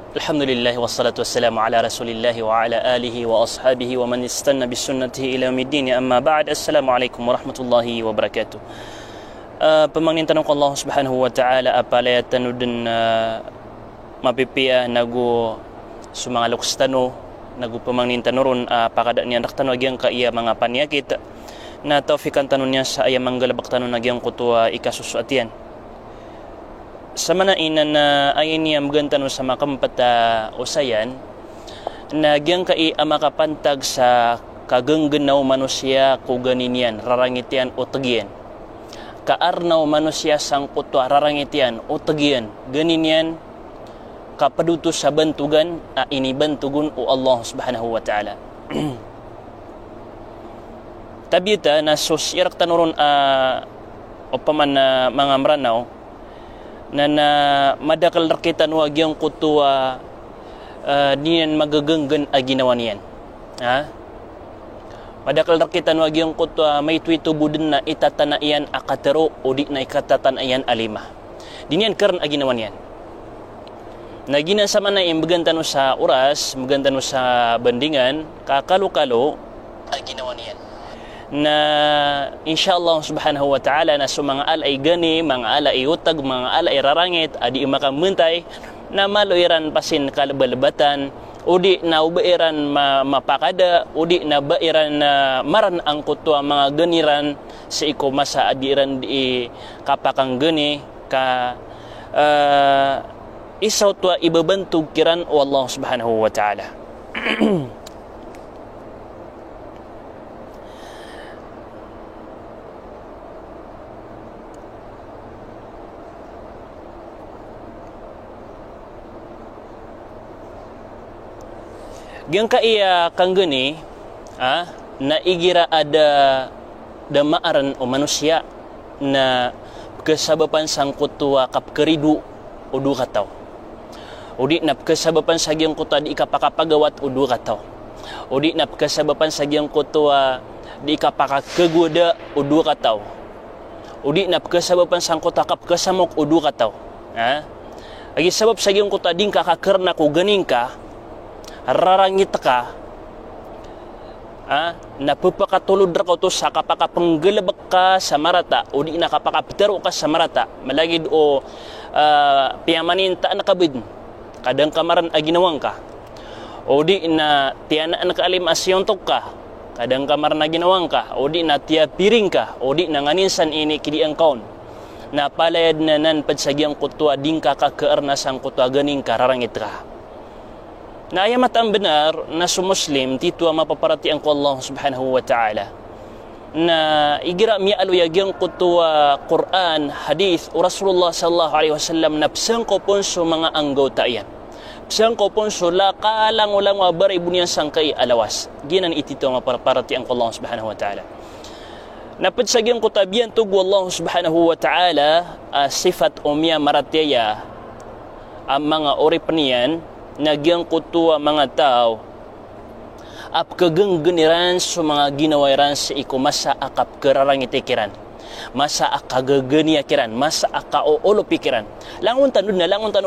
Alhamdulillah wassalatu wassalamu ala Rasulillah wa ala alihi wa ashabihi wa man istanna bisunnatihi ila yaumiddin. Amma ba'd. Assalamualaikum warahmatullahi wabarakatuh. Pemangnin tanong ko Allah subhanahu wa ta'ala apalaya tanudin mapipia nagu sumanga lukstano nagu pemangnin tanurun pakada niya naktanong agyang ka iya mga panyakit na taufikan tanong niya sa ayang manggalabak tanong agyang kutua ikasusuatian. Sama na ina na ayin niya maganda no sa makampata usayan na gyang kai makapantag sa kagenggenaw manusia kuganinian rarangitian o tagian kaarnaw manusia sang kutwa rarangitian o tagian ganinian kapaduto sa bantugan ini bantugun o Allah subhanahu wa ta'ala. Tabita na susyarak tanuron o paman na mga mranaw na madakal rakitan wag yung kutua niyan magagenggan aginawa niyan. Madakal rakitan wag yung kutua may tuitubudin na itatanaian akatero o di na ikatatanayan alima. Diniyan karan aginawa niyan. Nagina sama na maganda no sa oras, maganda no sa bandingan, kakalo-kalo aginawa niyan. Na insyaallah subhanahu wa ta'ala na mga alay gani, mga alay utag, mga alay rarangit adi makamuntay na maluiran pasin kalabalbatan udi na ubairan mapakada udi na bairan na maran ang kutwa mga ganiran sa iko masa adiran di kapakang gani ka isaw tuwa ibabantug kiran o Allah subhanahu wa ta'ala. Gyang kaiya kang gani na igira ada damaaran o manusia na kasabapan sang kutua kapkeridu o du kataw. O di na kasabapan sa gyang kutua di kapakapagawat o du kataw. O di na kasabapan sa gyang kutua di kapakakegoda o du kataw. O di na kasabapan sang kutua kapkasamok o du kataw. Agi sabab sa gyang kutua ding kakakerna ko ganing ka rarangit ka napapakatulod ra ko to sa kapakapanggalabak ka sa marata o di nakapakapitero ka sa marata malagid o piyamaninta nakabid kadang kamaran aginawang ka o di na tiyanaan ka alimasyon tok ka kadang kamaran aginawang ka o di na tiya piring ka o di na nganinsan ini kidi ang kaon na palayad na nan padsagyang kutwa ding kakakearna sang kutwa ganing ka rarangit ka. Na ayamat ang benar na sumuslim tito ang mapaparatian ko Allah subhanahu wa ta'ala na igira mialuyagyang kutua Quran, hadith o Rasulullah sallallahu alaihi wasallam na psang ko ponso mga anggota iyan psang ko ponso lakalang ulang wabar ibuniyan sangkay alawas ginan itito ang mapaparatian ko Allah subhanahu wa ta'ala napadsagyang kutabian tugo Allah subhanahu wa ta'ala sifat o miya maratiya ang mga oripanian nagyang kutua mga tao ap kagengeniran sa mga ginawairan sa iko masa akap kerarangitikiran masa akagagenia kiran masa akaolo pikiran langon tanun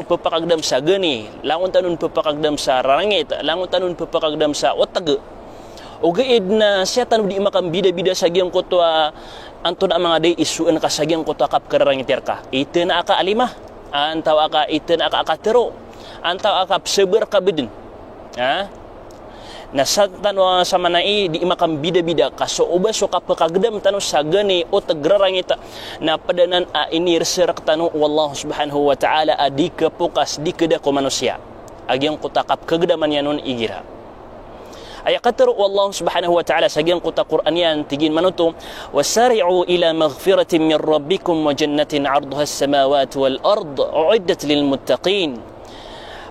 papakagdam sa gani langon tanun papakagdam sa rarangit langon tanun papakagdam sa otag o gaid na siya tanun di makambida-bida sa gyang kutua anto na mga day isuan ka sa gyang kutua kap kerarangitir ka ite na aka alima antaw aka ite na aka akatero antaw akap seber kabidin na sa tanong sa manai di makam bida-bida kaso uba so kapakagdam tanong sa gani o tagrarangita na padanan ini reserak tanong wallah subhanahu wa ta'ala di kapukas di kada ko manusia agyang kutakap kagdaman yan nun igira ay katero wallah subhanahu wa ta'ala sa agyang kuta Quran yan tigin manuto wasari'u ila maghfiratin min rabbikum wa jannatin arduha as-samawati wal ard uiddat lil muttaqin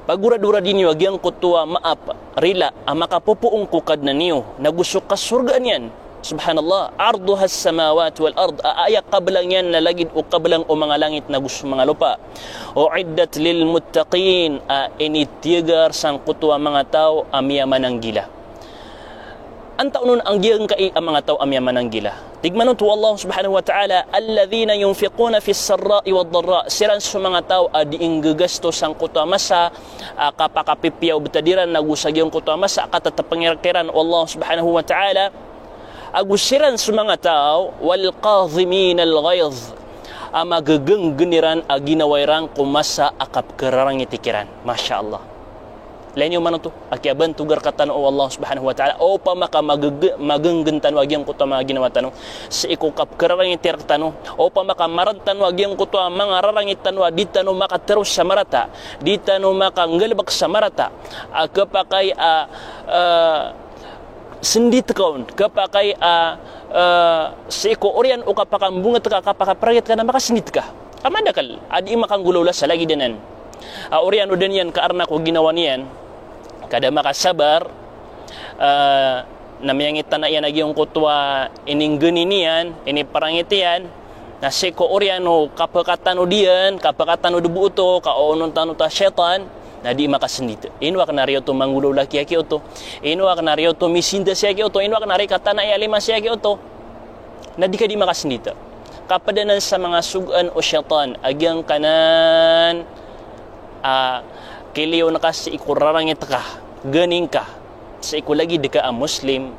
pagura-dura din yung agyang kutua maap rila makapupuong kukad na niyo nagusok ka surga niyan subhanallah arduhas samawat wal ard ayak kabelang yan na lagid o kabelang o mga langit na gusto mga lupa o iddat lil muttaqin initigar sang kutua mga tao amiyaman ang gila anta unun ang giyang kai ang mga tao amyaman ang gila. Tigmanon to Allah subhanahu wa ta'ala, alladhina yunfiquna fis sarra'i wad dharra, siran sa mga tao adi inggasto sang kuta masa kapakapipiyaw betadiran nagusagyong kuta masa katatapangirkiran Allah subhanahu wa ta'ala agusiran sa mga tao wal qadhimin al ghayz amagagengeniran aginawairan kumasa akap kerarang itikiran. Masya Allah. Lain yung mana tu akiaban tugar katan o Allah subhanahu wa ta'ala o pa maka magenggentan wagyang kuta mga ginawa tanong sa ikukap kararangit tanong o pa maka marantan wagyang kuta mga rarangit tanong di tanong maka terus sa marata di tanong maka ngalbak sa marata kapakay sendit kaun kapakay sa iku orian o kapakambungat ka kapakapragit ka na maka sendit ka kamadakal adi makangulula sa lagi dinan orian o din yan kaarna ko ginawa niyan kada makasabar na miyangitan na yan yung kutwa iningguni niyan iniparangitian na siko oriano kapakatan o diyan kapakatan o dubuto kaonon tanu ta syaitan na di makasendito inwa kanaryo to mangulula kiyaki oto inwa kanaryo to misinda siyaki oto inwa kanari katana yalima siyaki oto na di ka di makasendito kapadanan sa mga sugan o syaitan agyang kanan kiliyo na kasi ikurarangit ka, ganing ka, sa iku lagi deka Muslim,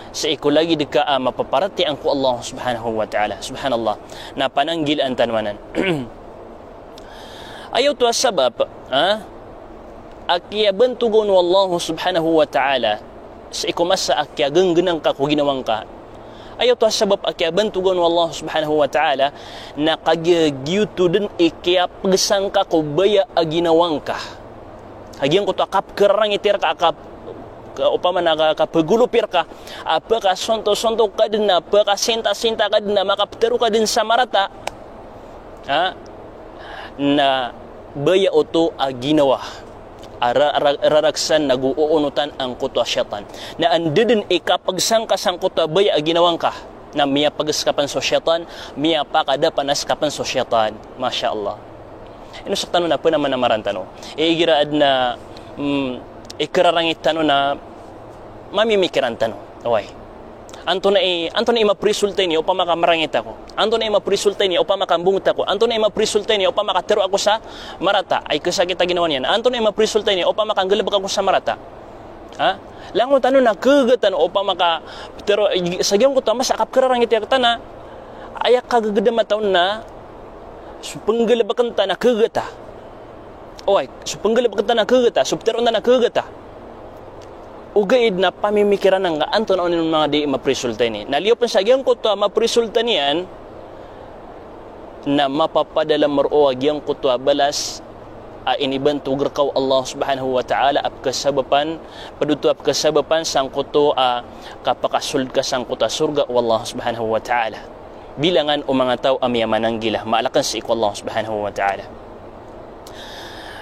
sa iku lagi deka mapaparati ang ku Allah subhanahu wa ta'ala, subhanallah, na pananggil ang tanwanan. Ayaw to asabab, akya bantugon wallahu subhanahu wa ta'ala, sa iku masa akya genggenang ka kung ginawang ka, ayaw to asabab akya bantugon wallahu subhanahu wa ta'ala na kagyagiyuto din ikya pagsang ka kubaya aginawang ka hagyang ko to akap kerangitir ka akap upama nakakapagulupir ka apaka sonto-sonto ka din na apaka sinta-sinta ka din na makaptero ka din sa marata na baya oto aginawa araragsan naguuunutan ang kutwa syaitan na andidin ikapagsangka sang kutwa baya aginawang ka na miya pagaskapan so syaitan miya pakada panaskapan so syaitan. Masya Allah. Ino sa tanong na po naman namaran tanong igiraad na ikararangit tanong na mamimikiran tanong okay. Anto na imaprisulta niya upang makamarangit ako. Anto na imaprisulta niya upang makambungot ako. Anto na imaprisulta niya upang makatero ako sa marata. Ay kasakit na ginawa niyan. Anto na imaprisulta niya upang makanggalabak ako sa marata. Langon tanong na kagatan upang maka... Pero sagyang ko tama sa kapkararangit niya katana ayak kagagada taon na supanggalabak ta na kagata. Okay, supanggalabak ta na kagata. Suptero na kagata. Ugaid na pamimikiran ng anto na unin mga di maprisulta ni. Naliyo pa sa agyang ko to maprisulta niyan na mapapadala maro agyang ko to balas iniban tugar kaw Allah subhanahu wa ta'ala ap kasabapan paduto ap kasabapan sang ko to kapakasuld ka sang ko ta surga wallahu subhanahu wa ta'ala. Bilangan o mga tao amyaman ang gila maalakan si iko Allah subhanahu wa ta'ala.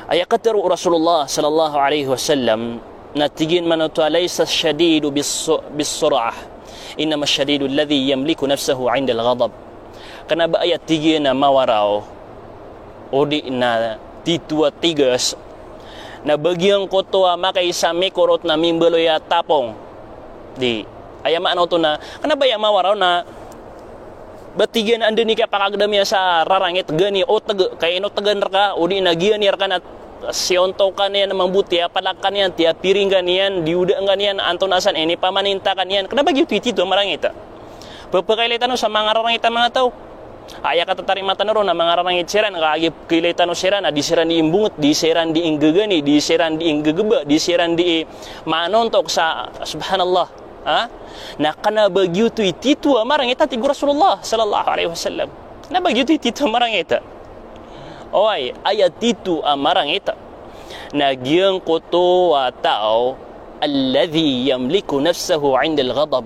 Ayakataru Rasulullah sallallahu alaihi wasallam natigin man ito laysa syadidu bis-sur'ah innama syadidu alladhi yamliku nafsahu 'inda al-ghadab kana ba ayat tigin na mawaraw o di na titua tigas na bagyang ko to makaisa mikurot na mimbaloya tapong di ayama ano to na kana ba ya mawaraw na batigyan ando ni ka pakagdamya sa rarangit gani o tag kayno tagan ka o di nagian yar kana sionto kanian mambuti palakan yan tia piringan yan diudang kanian anton asan ini pamaninta kanian kenapa gitu itu marangita pepakailitan sa mga rarangita mga tao aya katatari mata naro na mga rarangit siran kaagi kailitan siran di siran di imbungut di siran di inggegani di siran di inggegeba di siran di manontok sa subhanallah na kana bagyutu itu marangita ti Rasulullah sallallahu alaihi wasallam na bagyutu itu marangita oy ayat itu amarang ita nagyang koto wa tao alladhi yamliku nafsahu 'inda al-ghadab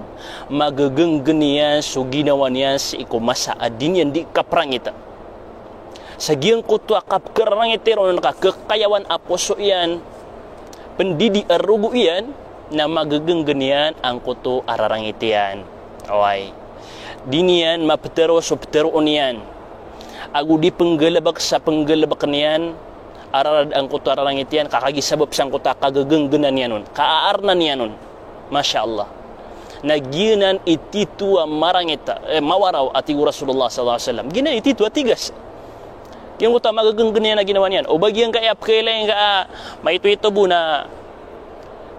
magagenggen niya so ginawa niya sa ikumasa adin yan di kaprang ita sa giyang koto akap kerang itero nakakakayawan aposo yan pendidi arugo yan na magagenggen yan ang koto ararang itiyan oy dinian mapetero so petero niyan agu di penggelabak sa penggelabak niyan ararad ang kuta ararangit yan kakagisabab sang kuta kagagenggenan yan nun kaaarnan yan nun Masya Allah naginan ititu marangita mawaraw ati Rasulullah sallallahu alaihi wasallam ginan ititu atigas yang utama magagenggen na ginawa niyan o bagian ka kailan ka maito bu na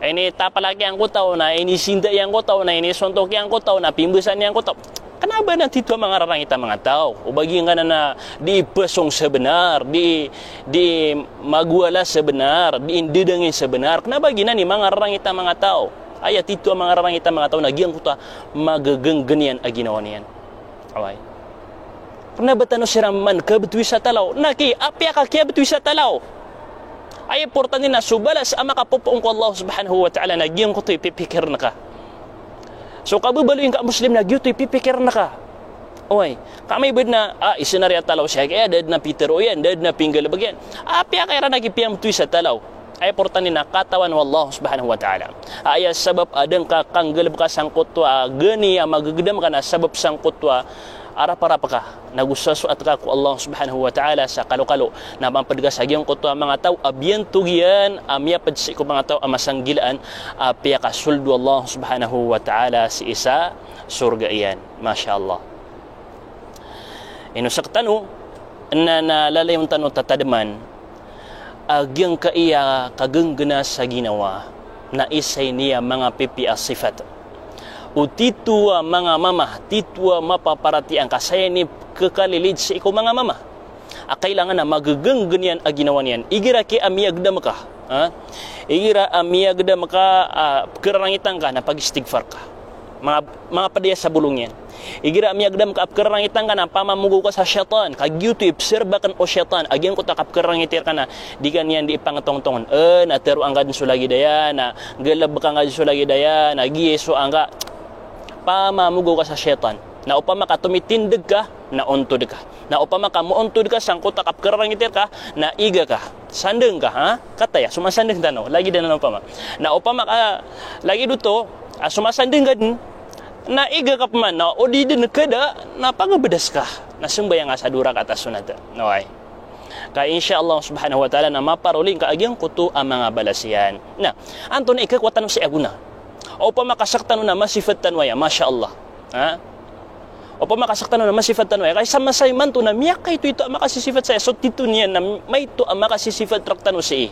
ini tapalaki ang kutaw na ini sinda yang kutaw na ini sontok yang kutaw na pimbesan yang kutaw. Kenapa nanti itu mga rarangita mga tao? O bagian ka na di pesong sebenar, di maguala sebenar, di indidangin sebenar. Kenapa gina ni mga rarangita mga tao? Ayat itu mga rarangita mga tao nagyang kuta magagenggenyan aginawan niyan. Away. Kenapa tano siraman ka betui sa talaw? Naki, apya ka kya betui sa talaw? Ay importante na subalas ama kapupuong ko Allah subhanahu wa ta'ala nagyang kuta ipipikir na ka. So kabubaluin ka Muslim na gyutoy pipikir na ka. Oy, kami bud na isenarya talaw siya kaya dad na Peter o yan, dad na pinggal bagyan. Apya kaya ra nagipiyam tuy sa talaw. Ay portan na katawan wallahu subhanahu wa ta'ala. Ay sabab adang ka kanggalab ka sangkotwa gani magagdam ka na sabab sangkotwa ara-para ka nagusaso at ka ko Allah subhanahu wa ta'ala sa kalokalo na mampadgas agyang kotwa mga tao abyan tugian amya padsi ko mga tao amasanggilaan apya ka suldo Allah subhanahu wa ta'ala si isa surga iyan masyaallah. Inusak tanu na nalalay yung tanu tatadaman agyang kaiya kagenggena sa ginawa na isay niya mga pipi sifat o titua mga mama titua mapaparati ang kasaya ni kekalilid sa ikaw mga mama kailangan na magagenggen yan aginawa niyan igira ki amiyagdam ka igira amiyagdam ka kerangitan ka na pag-istighfar ka mga padaya sa bulong yan igira amiyagdam ka kerangitan ka na pamamugo ka sa syaitan kag YouTube serbakan o syaitan agyan ko takap kerangitir ka na di ganyan di ipangatong-tongon natero ang kadin sulagi daya na galab ka nga sulagi daya na giyeso ang ka pamamugo ka sa syaitan na upama ka tumitindig ka na untod ka na upama ka muuntod ka sangkot takap kerangitir ka na iga ka sandeng ka kataya sumasandeng tano lagi din na upama na upama ka lagi duto sumasandeng ka din na iga ka paman na o di din kada na pangabedas ka na sumbayang ka sa dura ka atas sunata naway ka insyaallah subhanahu wa ta'ala na maparuling ka agyang kuto ang mga balasiyan na anto na ikakwatan si aguna o pa makasaktan na masifatan waya masyaallah o pa makasaktan na masifatan waya kay samasay man to na miyak kay ito makasisifat sa so tito niya na may to makasisifat traktano si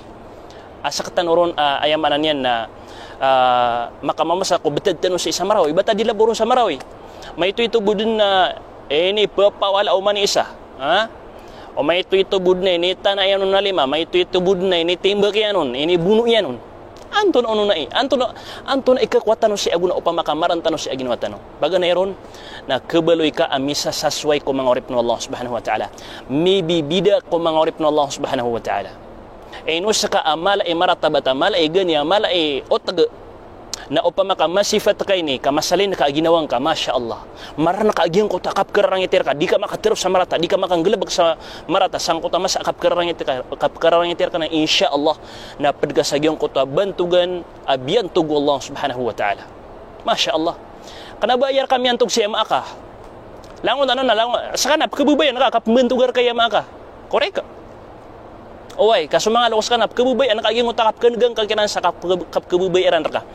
asaktan ron ayamanan niyan na makamamasa ko betad tano sa isa maraw iba ta dila burong sa maraw may ito budin na ini papawala o man isa o may ito budin na ini tanayan na lima may ito budin na ini timbak yanon ini buno yanon anton ono na anton ikakwatan si aguna upama kamaran tano si aginawa tano baga nayron na kebaloy ka amisa sasway ko mga orip no Allah subhanahu wa ta'ala mibibida ko mga orip no Allah subhanahu wa ta'ala inusa ka amala maratabata mala ganya mala otag na upama ka masifat kay ni kamasalin ka ginawang ka masyaallah marana ka agyang ko takap kerangitir ka di ka makatirop sa marata di ka makanggelebak sa marata sangkot mas akap kerangitir ka na insyaallah na pedgas agyang ko ta bantugan abyan tugo Allah subhanahu wa ta'ala masyaallah kana bayar kami antog si ama ka langon ano na langon sakana kebubayan ka kapmentugar kay ama ka korek Oy, kaso mga lawas kanap kebubay anak agyang utakap kenegang kakinan sa kebubayaran ka.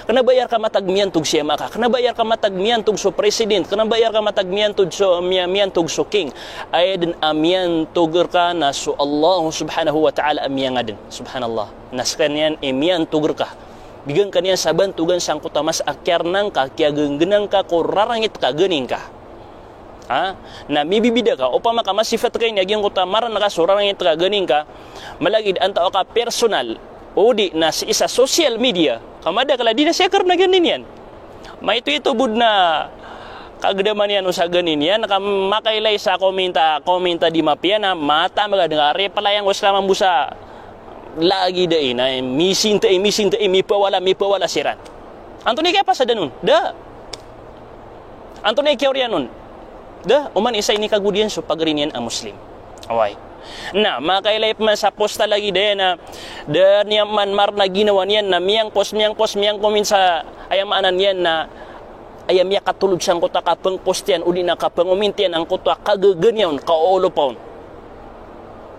Kana bayar ka matagmian tug siya maka. Kana bayar ka matagmian tug so president. Kana bayar ka matagmian tug so mian tug so king. Ay din amian tugur ka na so Allah subhanahu wa ta'ala amian nga din. Subhanallah. Nas kanyan mian tugur ka. Bigang kanyan saban tugan sang kutamas akyar nang ka kya genggenang ka ko rarangit ka gening ka. Na mibibida ka upama ka masifat kay nagyang kutamaran ka surarangit ka gening ka malagid anta ka personal o di na si isa social media kamada kala di na siya karna ganin yan may ito bud na kagdaman yan usa ganin yan makailay sa komenta di mapia na mata magadangare palayang usla mambusa lagi dai na misinta mipawala siran Antony kaya pa sa danun da Antony kaya nun da uman isa ini kagudian so pagrinyan ang muslim away na makailay man sa posta lagi dahil na dan niya man mar na ginawa niyan na miyang post miyang comment sa ayamanan niyan na ayam ya katulog siyang kota kapang post yan uli na kapang umintian ang kota kagaganyan kaolo paun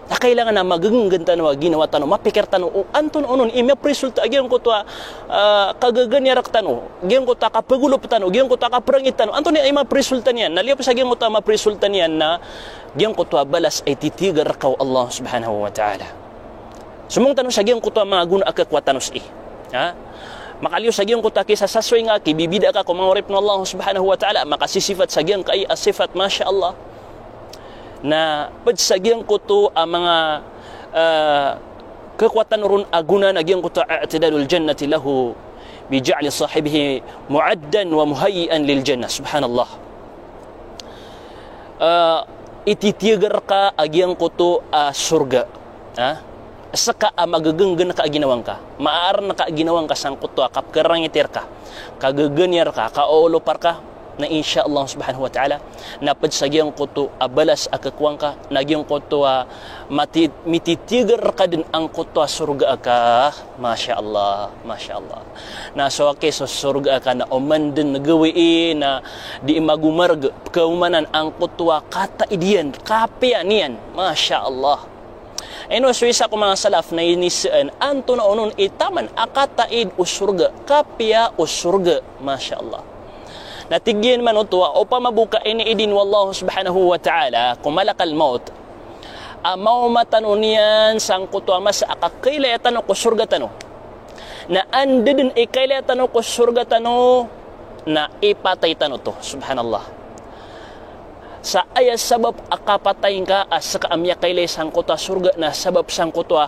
na kailangan na magaganda no ginawa tano mapikir tano o anton onon imya resulta agyan ko to kagaganyarak tano gyan ko ta kapagulup tano gyan ko ta kaprangit tano anton ay resulta niyan naliyap sa gyan ko ta resulta niyan na gyan ko to balas ay titigar kaw Allah subhanahu wa ta'ala sumong tano sa gyan ko to mga guna akakwatanos ha makaliw sa gyan ko ta kisa sasway nga kibibida ka kumangorip ng Allah subhanahu wa ta'ala makasisifat sa gyan kay asifat masya Allah na padsagyan ko to ang mga kekuatan ron aguna nagyan ko to i'tidalul jannati lahu bi ja'li sahibihi mu'addan wa muhayyi'an lil jannah subhanallah ititigar ka agyan ko to surga saka magagenggen ka ginawang ka maaar na ka ginawang ka sang ko to kapkarangitir ka kagaganyar ka kaolopar ka na insyaallah subhanahu wa ta'ala na padsagyan ko to abalas akakwang ka nagyang ko to mititigar ka din ang ko to surga ka masyaallah na so so surga ka na oman din nagawiin na di magumarg kaumanan ang ko to kata idiyan kapian niyan masyaallah eno so isa ko mga salaf na inisaan anto na onon itaman akataid usurga kapia usurga masyaallah natigyan man utwa o pamabuka iniidin wallahu subhanahu wa ta'ala kumalakal maut amaw matanunian sang kutwa mas akakailayatan ko surga tano na andedin ikailayatan ko surga tano na ipatay tano to subhanallah sa ayat sabab akapatayin ka sa kaamya kailay sang kutwa surga na sabab sang kutwa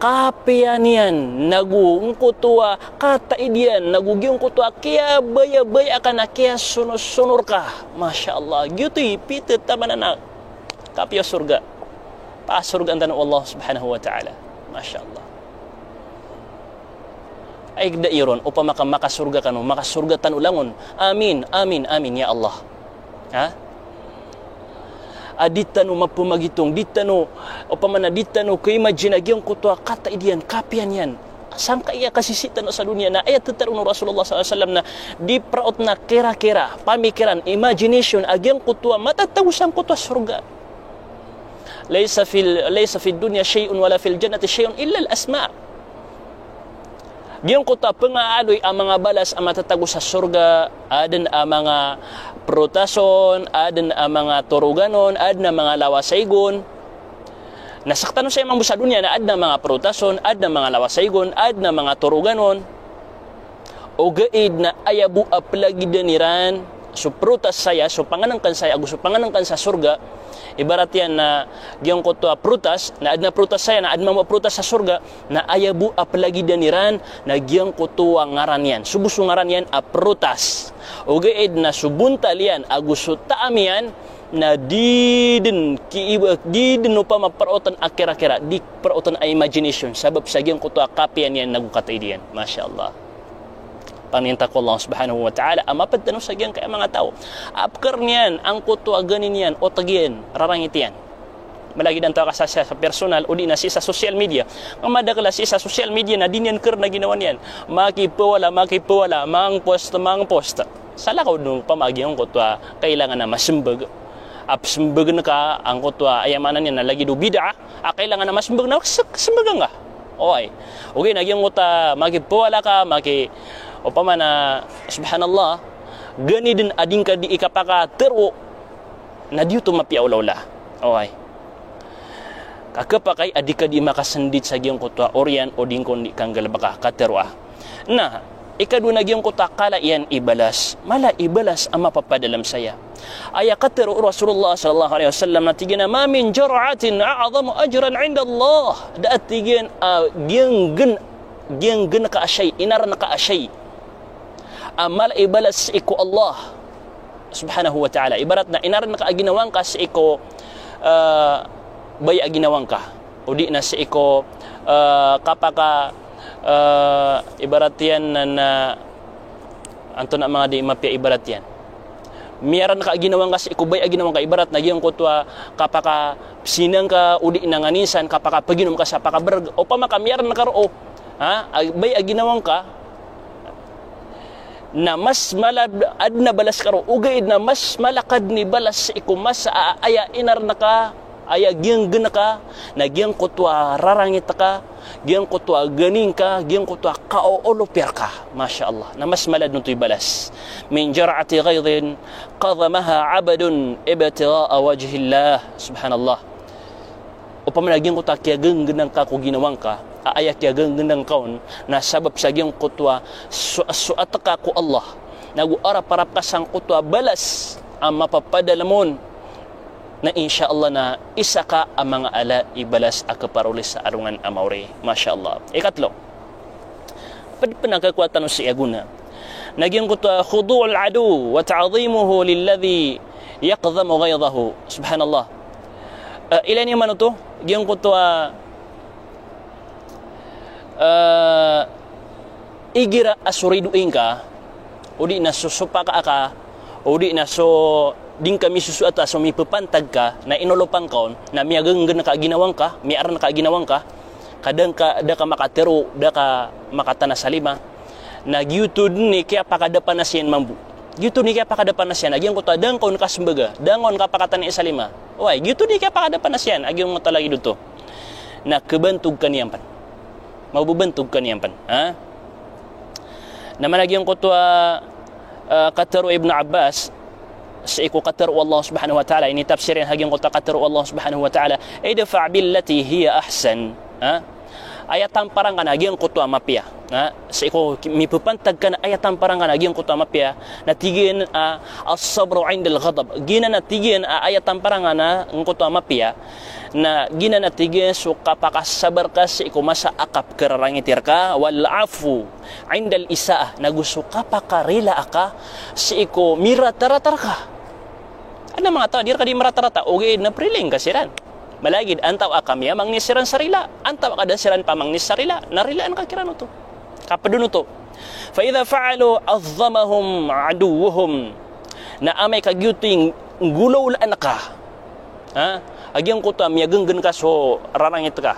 kapianian nagung kutwa kataidian nagugyong kutwa kaya baya-baya ka na kaya sunur ka masyaallah gitu pitit taman na kapya surga pa surga antan Allah subhanahu wa ta'ala masyaallah ay dairon upama ka makasurga kanu makasurga tan ulangon amin ya Allah aditano mapumagitong ditano o pamana ditano kay imagine agyan ko to kata idiyan kapian yan sangka iya kasisitan sa dunia na ayat tatarun Rasulullah SAW na di praot na kira-kira pamikiran imagination agyan ko to matatawasan ko to surga laysa fil dunya shay'un wala fil jannati shay'un illa al asma' Giyong ko ta pengaaloy ang mga balas ang matatago sa surga, adan ang mga prutason, adan ang mga turuganon, adan ang mga lawasaygon. Nasaktan sa imang busa dunya na adan ang mga prutason, adan ang mga lawasaygon, adan ang mga turuganon. O gaid na ayabu aplagidaniran, so prutas saya, so panganangkan saya, so panganangkan sa surga, ibarat yan na giyong ko to prutas, na adna prutas saya, na adna mo prutas sa surga, na ayabu aplagidaniran, na giyong ko to ngaran yan. Subuso ngaran yan a prutas. O gaid na subuntal yan, aguso taamian, na didin pa maparautan akira-kira, di parautan a imagination, sabab sa giyong ko to kapian yan, nagukatay diyan. Masya Allah. Paninta ko Allah subhanahu wa ta'ala amapad tanong sa gyan kaya mga tao apkar niyan ang kuto aganin yan o tagyan rarangit yan malagi dan tao ka sa personal o di na sa social media ang madakala sa social media na din yan kar na ginawan yan makipawala mang post sa lakaw nung pamagyang kuto kailangan na masimbag apsimbag na ka ang kuto ayamanan yan na lagi do bida kailangan na masimbag na simbagan ka okay nagyang kuto makipawala ka o pamana subhanallah gani din ading ka di ikapaka tero na dito mapiaulawla okay kakapakay adik ka di makasandit sa giyong kutwa oryan o dingkon di kang galabaka kateroa na ikadu na giyong kutwa kala iyan ibalas mala ibalas ang mapapadalam saya aya katero Rasulullah sallallahu alaihi wasallam na tigina ma min jar'atin a'zamu ajran 'inda Allah daat tigin giyang ka ashay inara na ka ashay amal ibalas iko Allah subhanahu wa ta'ala ibarat na inaran na kaaginawang ka sa iko bay aginawang ka o di na sa iko kapaka ibarat yan na anto na mga di mapya ibarat yan miyaran na kaaginawang ka sa iko bay aginawang ka ibarat na giyong kutwa kapaka sinang ka o di nanganisan kapaka paginom ka sa pakaberg o pamaka miyaran na karo bay aginawang ka na mas adna balas karo ugaid na mas malakad ni balas iku mas aya inar naka aya giang genaka na giang kutwa rarangit ka giang kutwa ganing ka giang kutwa kaolo perka masyaallah na mas malad nutoy balas min jar'ati ghaidin qadamaha 'abdun ibtigha'a wajhillah subhanallah upama giang kutwa kya genang ka ko ginawang ka aya kya genang kaon na sabab sa giang kutwa suat ka ko Allah nagu-ara para kasang kutwa balas ang mapapadalamon na insyaallah na isa ka ang mga ala ibalas a kaparulis sa arungan amawre masyaallah. Ikatlo panagkakwatan si aguna nagyang kutwa khudu'ul adu wa ta'dhimuhu lilladhi yaqdhamu ghaydahu subhanallah. Ilan yung to gyang kutwa igira asuriduin ka o di na susupa ka o di na so din kami susuata so may pupantag ka na inolopang kaon na miyagang na kaginawang ka miaran na kaginawang ka kadang ka da ka makatero da ka makatana sa lima na gyutud ni kaya pakadapan na siyan mambu gyutud ni kaya pakadapan na siyan agyang ko tadang kaon kasumbaga dangon ka pakatan sa lima oy gyutud ni kaya pakadapan na siyan agyang mo talagi dito na kebantug kaniyampan mabubantug kaniyampan ha naman agyang ko to qataru ibn Abbas sa iko qataru Allah subhanahu wa ta'ala ini tafsirin haging ko qataru Allah subhanahu wa ta'ala idfa' billati hiya ahsan ha ayatan parang kana haging ko to mapia ha sa iko mipupantag kana ayatan parang kana haging ko to mapia natigin as-sabru 'inda al-ghadab gina natigin ayatan parang kana ko to mapia na gina natigin so kapakasabar ka sa iko masa akap kararangitir ka wal afu 'inda al-isa'a naguso kapakarila ka sa iko mirataratar ka ano mga tao dir ka di maratarata okay na priling ka siran malagid antaw akam ya mangnisiran sarila antaw kada siran pamangnis sarila narilaan ka kirano to kapaduno to fa idha fa'alu azzamahum aduwuhum na amay kagyuting gulaw laan ka ha agyang kuta miyagenggen ka so rarangit ka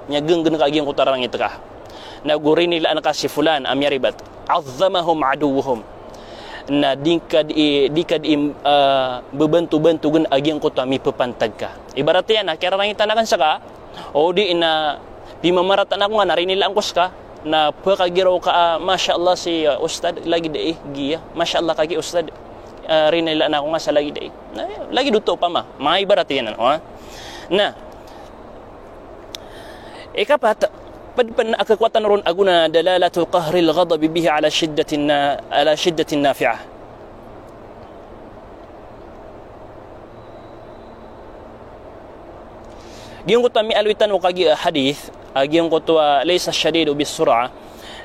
miyagenggen ka agyang kuta rarangit ka naguri nila anak si fulan amyaribat azzamahum aduwuhum na dikad bebantu-bantugan agyang kuta mipepantag ka ibarat yan kaya rarangitan na kan saka o di na pimamaratan ako nga narinila angkos ka na pagkagiraw ka masyaallah si ustad lagi dai giya masyaallah kagi ustad rinila na ako nga sa lagi dai lagi duto pa mga ibarat yan ha na ikapat padpan akakwatan ron aguna dalalatu qahril ghadab bihi ala shiddatin nafi'ah giyong ko tami alwitan o kagi hadith agiyong ko to laysa shadidu bis sur'a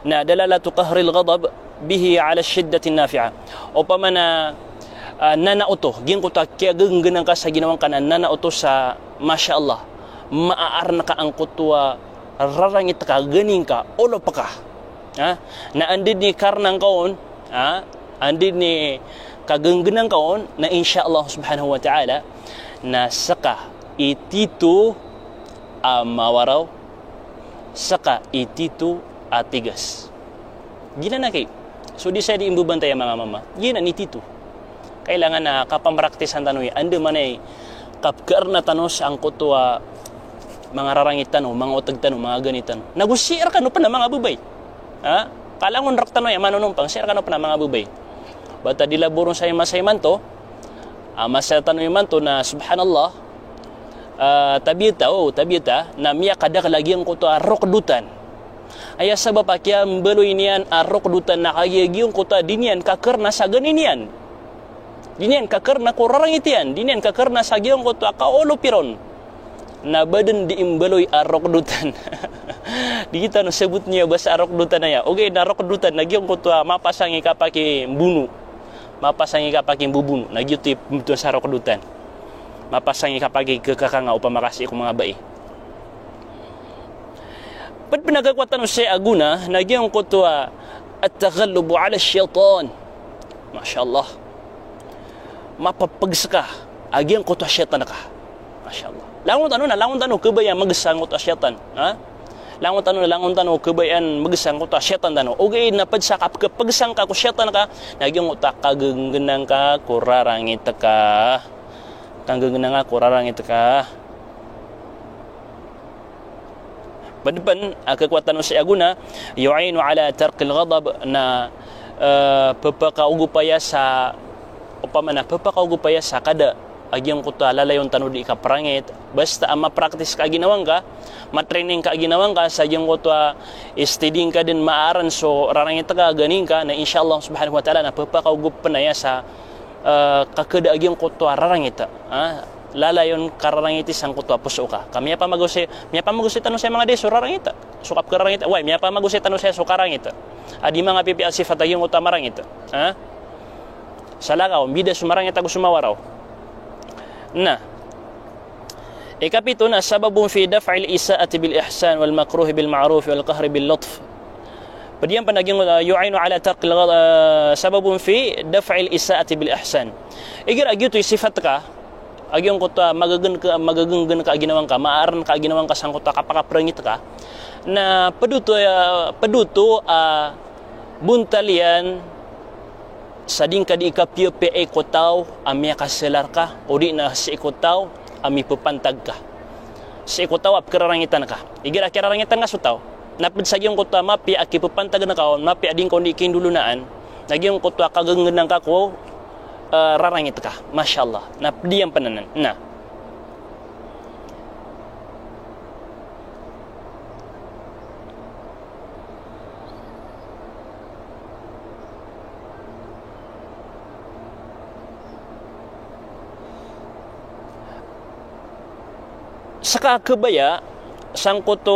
na dalalatu qahril ghadab bihi ala shiddatin nafi'ah o pamana nanauto giyong ko ta kaya genggenang ka sa ginawang kanan nanauto sa masyaallah maaar na ka ang kutwa rarangit ka ganing ka ulo pa ka ha na andid ni karnang kaon ha andid ni kagenggenang kaon na insyaallah subhanahu wa ta'ala na saka itito mawaraw saka itito atigas gina na kay so di sa di imbubantay mga mama gina ni tito kailangan na kapamraktisan tanoy ande manay kapkar na tanos ang kutwa mga rarangitan o mga utagtan o mga ganitan nagusir ka no pa na mga bubay ha kalangon raktano ya manunumpang share ka no pa na mga bubay bata dilaburong sa masayman to masaytan man to na subhanallah tabita na miya kadak lagi ang kuto rokdutan aya sabab akya mbeloy niyan rokdutan na kagiyong kuto dinian kakar na sa ganinian dinian kakar na kurarangitian dinian kakar na sa giyong kuto kaolo piron na badan diimbaloy arokdutan di kita no sebut niya basa arokdutan na ya okay na arokdutan nagyong kuto mapasangi ka paki bunu mapasangi ka paki bubunu nagyuti to sa arokdutan mapasangi ka pagi kekakanga upang makasih ko mga bai pad pinagakwatan sa aguna nagyong kuto at-taghallub ala syaitan masyaallah mapapagsaka agyang kuto syaitan ka masyaallah langon tanong kebayan magesang kuto syaitan ha langon tanong kebayan magesang kuto syaitan tano okay na padsakap kepagsang ka ko syaitan ka nagyong utak kagenggenang ka kurarangit ka kanggo ngenang ako rarang ito ka. Pendepan kekuatan usia guna yu'inu ala tarqil ghadab na pepakaugupaya sa upamana pepakaugupaya sa kada agyang kuta lalayon tanu di ka perangit basta ama praktis ka ginawang ka matraining ka ginawang ka sa agyang kuta istiding ka din maaran so rarangit ka ganing ka na insyaallah subhanahu wa ta'ala na pepakaugup panaya sa kakada agyang kuta rarangit lalayon kararangiti sang kutua puso ka. Kami pa magusi tanong sa mga deso rarangita. Sukap kararangita. Why, miya pa magusi tanong sa sukarangita. Adi mga pipial sifat yung kutua marangita. Ha? Salakaw, bida sumarangita ko sumawaraw. Na. Ikapito na sababun fi daf'il isaati bil ihsan wal makruh bil ma'ruf wal qahr bil lutf. Padiyan pa naging yu'inu ala tarqil sababun fi daf'il isaati bil ihsan. Igir agyuto sifat ka agyong kuta magagenggen ka ginawang ka maaran ka ginawang ka sang kuta kapakaprengit ka na peduto buntalian sading ka di ikapyo pe ekotaw amya kaselar ka o di na si ekotaw ami pepantag ka si ekotaw ap kararangitan ka igira kararangitan ka sutaw napid sa gyong kuta mapi aki pepantag na kaon mapi ading kon di kindulunaan nagyong kuta kagenggen ka ko rarangit ka, masyaallah. Na diam pananan. Na. Saka kebaya sangkot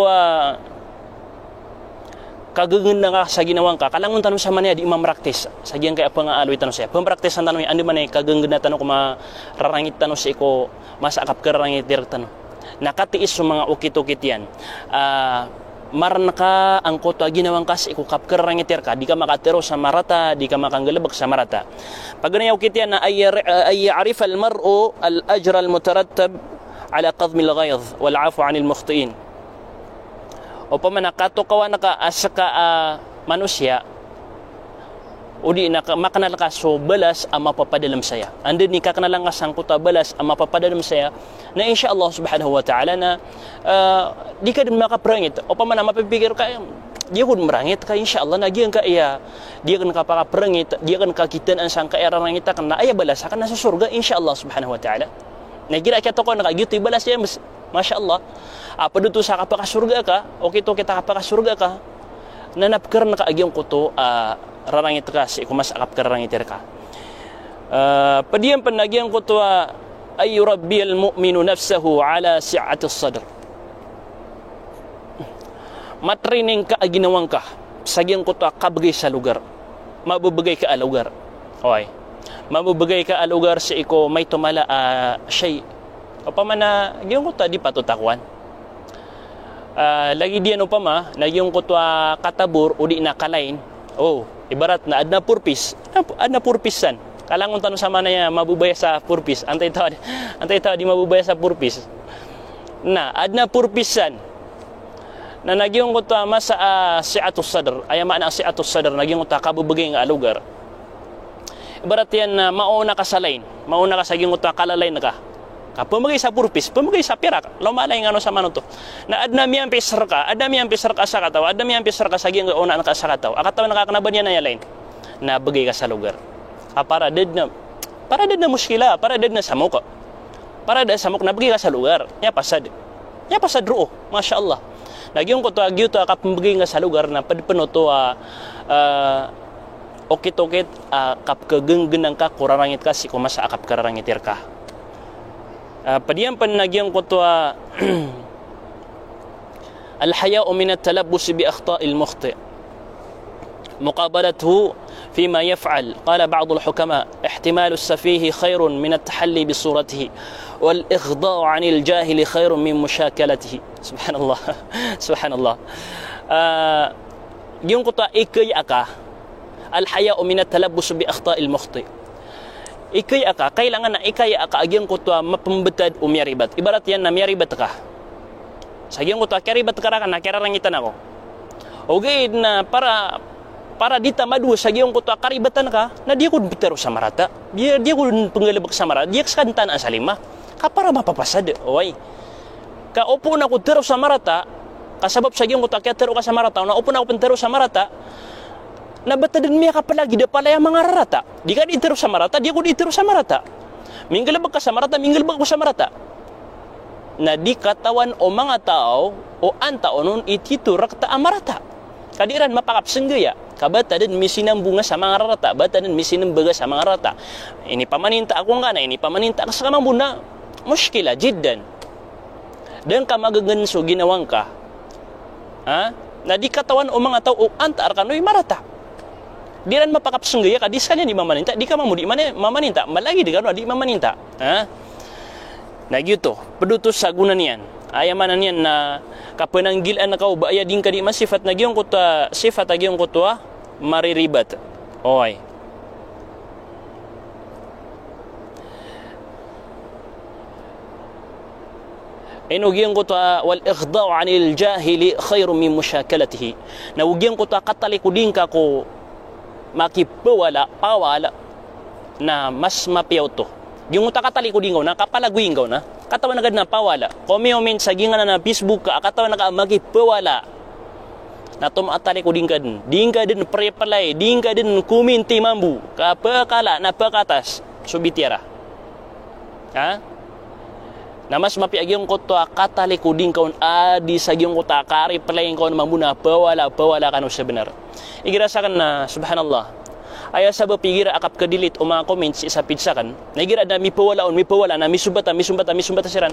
kagengin nga sa ginawang ka kalangon tanong sa manay di mamraktis sa giyang kaya pa nga aloy tanong siya pamraktis ang tanong andi manay kagengin na tanong kung mararangit tanong sa iko masakap kararangit dir tanong nakatiis sa mga ukit-ukit yan maran ka ang koto ginawang ka sa iko kap kararangit dir ka di ka makatero sa marata di ka makanggalabag sa marata pag ganyan ukit yan na ay ya'rif al-mar'u al-ajra al-mutarattab ala qadmi al-ghayz wal 'afu 'anil mukhtiin o pamanakato kawa naka asaka manusia udi na makanal ka so balas ang mapapadalam saya andin ni kakanalang ka sangkuta balas ang mapapadalam saya na insyaallah subhanahu wa ta'ala na di ka din makaprangit o pamana mapipikir ka dia kun merangit ka insyaallah na giyan ka iya dia kan kapakaprangit dia kan kakitan ang sang kairarangita kan na ay balas akan nasa surga insyaallah subhanahu wa ta'ala nagira ka to ko nakagito balas ya masyaallah apa duto sa kapakasurga ka o kito kita kapakasurga ka nanapkar na kaagyong kuto rarangit ka si kumas akap kararangiter ka padiyan panagyang kuto ay yurabbi al-mu'minu nafsahu ala si'ati as-sadr matraining ka aginawang ka sagyang kuto kabagay sa lugar mabubagay ka a lugar okay mabubagay ka a lugar si iko may tumala shay o pamana gyung kuto di patutakwan lagi diyan upama na yung kutwa katabur o di nakalain ibarat na adna purpisan kalangon tanong sama na mabubaya sa purpis antay tao di mabubaya sa purpis na adna purpisan na nagyong kutwa masa si'atus sadr ay maana si'atus sadr nagyong kutwa kabubagay nga lugar ibarat yan na mauna ka sa lain mauna ka sa gyung kutwa kalalain na ka pamagay sa purpis, pamagay sa pirak lumalay nga no sa mano to na adna miyang pisar ka sa kataw adna miyang pisar ka sa giyang una ka sa kataw akataw nakakanaban niya na yalain na bagay ka sa lugar para ded na muskila para ded na samok na bagay ka sa lugar nya pasad ro masyaallah nagyong ko to agyuto kapambagay nga sa lugar na padpano to okit-okit kap kagenggenang ka kurarangit ka si kumasa akap kararangitir ka padiyan panagyang kutwa الحياء من التلبس بأخطاء المخطئ مقابلته فيما يفعل قال بعض الحكماء احتمال السفيه خير من التحلي بصورته والإخضاع عن الجاهل خير من مشاكلته سبحان الله سبحان الله yung kutwa ikay aka الحياء من التلبس بأخطاء المخطئ ikay aka kailangan na ikay aka agyang kutwa mapambetad o miyaribat ibarat yan na miyaribat ka sa agyang kutwa karibat ka na kararangitan ako okay na para dita madu sa agyang kutwa karibatan ka na di ko bitero sa marata di ko panggalabak sa marata di kaskantan ang salima kapara mapapasad oy ka opo na ko tero sa marata kasabab sa gyung ko takya tero ka sa marata na opo na ko pentero sa marata na batadin miya ka palagi da pala yung mga rarata di ka di tero sa marata di ko di tero sa marata minggalabag ka sa marata minggalabag ko sa marata na di katawan o mga tao o ang tao nun ititurak ta amarata kadiran mapakapsenggaya kabata din misinambunga sa mga rarata bata din misinambaga sa mga rarata ini pamaninta ako nga na ini pamaninta ka sa kamambuna muskila jiddan dan ka magaganso ginawang ka ha na di katawan o mga tao o antar kano'y marata di ran mapakapsenggaya ka di sakanya di mamaninta di ka mamudi mamaninta malagi di kano di mamaninta ha na gitu pedutus sa guna niyan ayamanan niyan na kapenanggilan na kau baya din ka di masifat na giyong kuta sifat na giyong kutua mariribat oy inugiyong kutua wal ikhda'u 'anil jahili khairum min musyakalatihi na ugiyong kutua katalikudin ka ko makipawala pawala na mas mapiyaw to yung utakatalikudin ko na kapalaguin ko na katawan agad na pawala comment sa gingan na Facebook ka katawan na magipawala na tumatalikudin ka din prepalay din ka din kuminti mambu kapakala na pakatas subitiara ha na mas mapiagyong ko to katalikudin ka adi sa gyong ko takari palayin ko na mamuna pawala ka no sa benar igirasakan na subhanallah aya sa pigira akap kadilit o mga comments isa pizza kan nagira na mipawala na misumbata siran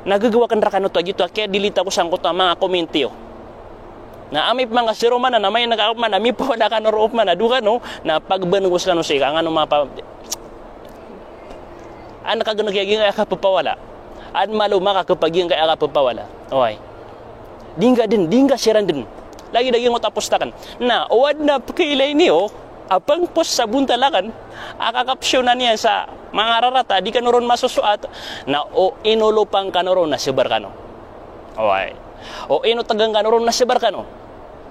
nagagawa kan rakano to gito kaya dilita ko sang ko to mga kommentyo na amip mga zero man na may nag-up man na mipawala ka no roof man na duka no na pagbanugos ka no sa ika ano mga an kaganagiging ay kapapawala an maluma ka kapaging kay kapapawala okay dingga siran din lagi daging mo tapos takan na uwad na kailay niyo apang pos sa buntalakan akakapsyon na niya sa mga rarata di ka noron masusuat na o inulupang ka noron na sibar ka no okay o inutagang ka noron na sibar ka no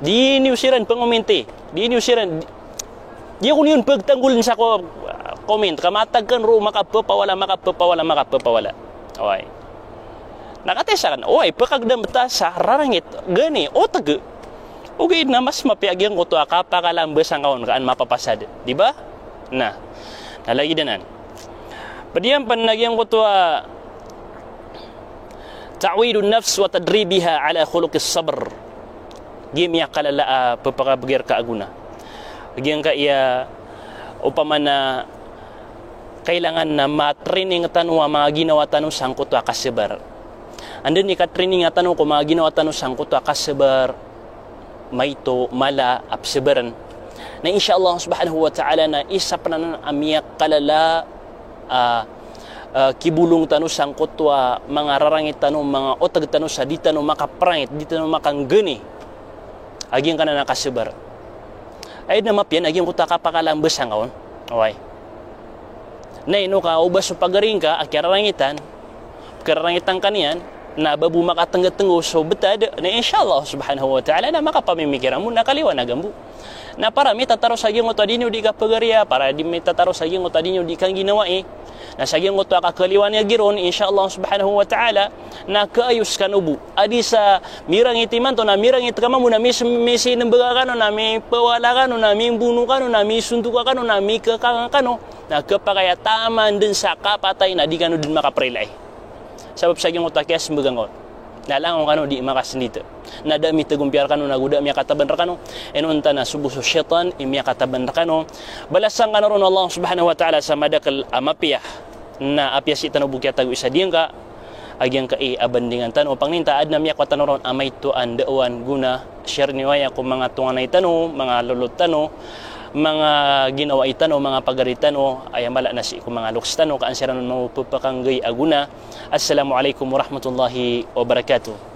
di niyo siran panguminti di niyo siran di ko niyon pagtanggulin sa ko comment kamatag kan ro makapapawala okay nakatesa kan okay pagkagdam ta sa rarangit gani o tag okay na mas mapiagyan ko to kapakalambes ang kaon kaan mapapasad di ba na nalagi danan padiyan panagyan ko to ta'widun nafs wa tadribiha ala khuluqis sabr gimya kalala papakabagir ka aguna agyan ka iya upama na kailangan na matraining tanong mga ginawa tanong sangkot to kasebar andun ika-training tanong ko mga ginawa tanong sangkot to kasebar maito mala apsebaran na insyaallah subhanahu wa ta'ala na isa panan amiyak kalala kibulong tanu sangkotwa mga rarangit tanu mga otag tanu sa di tanu makaprangit di tanu makanggeni aging kana nakasebar ay na mapyan aging kuta kapakalambes hangaon okay na ino ka ubas pagaring ka akirarangitan kararangitan kaniyan na babu makatengga-tenggo so betad na insyaallah subhanahu wa ta'ala na makapamimikiran mo nakaliwanag ambu na para mi tataro sa gyung utadinyo di kapagariya para di mi tataro sa gyung utadinyo di kang ginawa na sa gyung utwa kakaliwanag giron insyaallah subhanahu wa ta'ala na kaayos kanubu adi sa mirang itiman to na mirang itkama mo na misi nembaga kano na mi pawala kano na mi bunu kano na mi suntuka kano na mi kakang kano na kapakaya taman din sa kapatay na di kano din makaprilay sabab sa gyung utakya sembagangon nalang kano di makasendita nada mi tegumpiar kano naguda mi kataban rakano enunta na subuh syaitan mi kataban rakano balasang kano ron Allah subhanahu wa ta'ala sa madakal amapiyah na apiyah si tanu bukya tagu isa diang ka agyang ka abandingan tanu pangninta ad na mi kwatan ron amay to andawan guna share niwaya ko mga tunganay tanu mga lulot tanu mga ginawa itano mga pagaritano ay mala na si mga lukstano kaansiran mo pupakanggay aguna. Assalamualaikum warahmatullahi wabarakatuh.